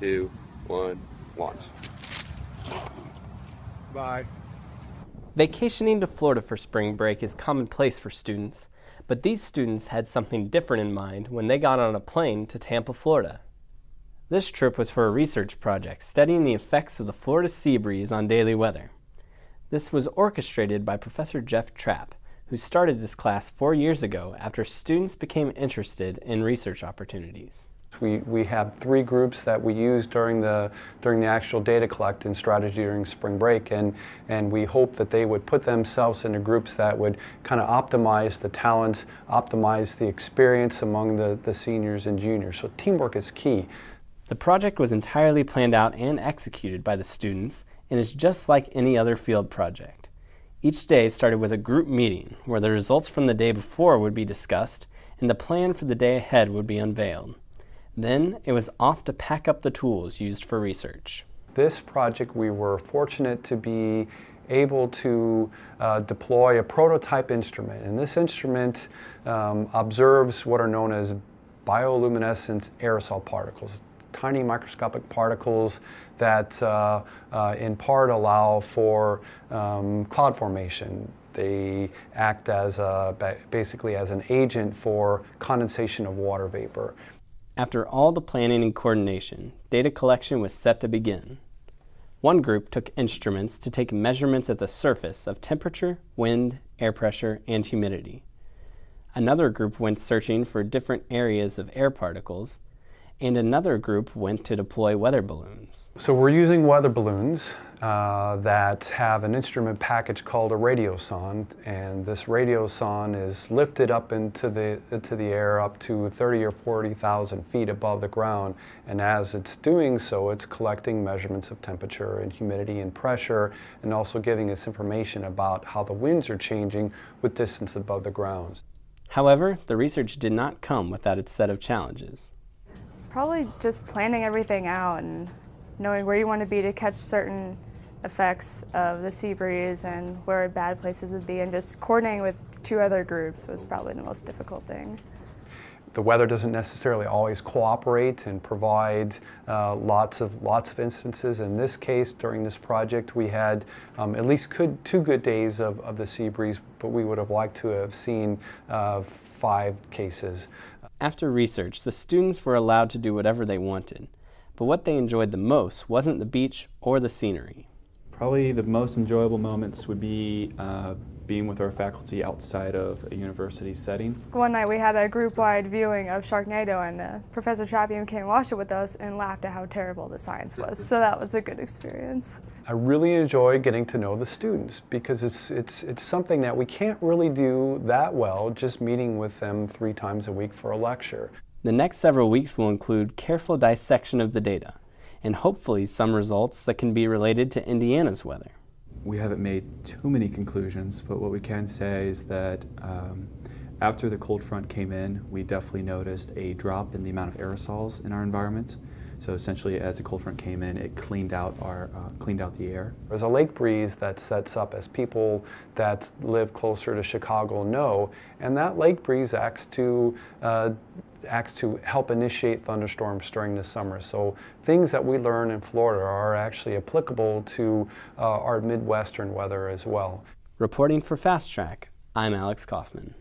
2, 1, launch. Bye. Vacationing to Florida for spring break is commonplace for students, but these students had something different in mind when they got on a plane to Tampa, Florida. This trip was for a research project studying the effects of the Florida sea breeze on daily weather. This was orchestrated by Professor Jeff Trapp, who started this class 4 years ago after students became interested in research opportunities. We had 3 groups that we used during the actual data collecting strategy during spring break, and we hope that they would put themselves into groups that would kind of optimize the talents, optimize the experience among the seniors and juniors. So teamwork is key. The project was entirely planned out and executed by the students and is just like any other field project. Each day started with a group meeting where the results from the day before would be discussed and the plan for the day ahead would be unveiled. Then it was off to pack up the tools used for research. This project, we were fortunate to be able to deploy a prototype instrument, and this instrument observes what are known as bioluminescent aerosol particles, tiny microscopic particles that in part allow for cloud formation. They act as basically as an agent for condensation of water vapor. After all the planning and coordination, data collection was set to begin. One group took instruments to take measurements at the surface of temperature, wind, air pressure, and humidity. Another group went searching for different areas of air particles, and another group went to deploy weather balloons. So we're using weather balloons that have an instrument package called a radiosonde, and this radiosonde is lifted up into the air up to 30 or 40,000 feet above the ground, and as it's doing so, it's collecting measurements of temperature and humidity and pressure, and also giving us information about how the winds are changing with distance above the ground. However, the research did not come without its set of challenges. Probably just planning everything out and knowing where you want to be to catch certain effects of the sea breeze and where bad places would be, and just coordinating with 2 other groups was probably the most difficult thing. The weather doesn't necessarily always cooperate and provide lots of instances. In this case, during this project, we had at least 2 good days of the sea breeze, but we would have liked to have seen 5 cases. After research, the students were allowed to do whatever they wanted, but what they enjoyed the most wasn't the beach or the scenery. Probably the most enjoyable moments would be being with our faculty outside of a university setting. One night we had a group-wide viewing of Sharknado, and Professor Trapp came and watched it with us and laughed at how terrible the science was, so that was a good experience. I really enjoy getting to know the students because it's something that we can't really do that well just meeting with them 3 times a week for a lecture. The next several weeks will include careful dissection of the data, and hopefully some results that can be related to Indiana's weather. We haven't made too many conclusions, but what we can say is that after the cold front came in, we definitely noticed a drop in the amount of aerosols in our environment. So essentially, as the cold front came in, it cleaned out the air. There's a lake breeze that sets up, as people that live closer to Chicago know, and that lake breeze acts to help initiate thunderstorms during the summer. So things that we learn in Florida are actually applicable to our Midwestern weather as well. Reporting for Fast Track, I'm Alex Kaufman.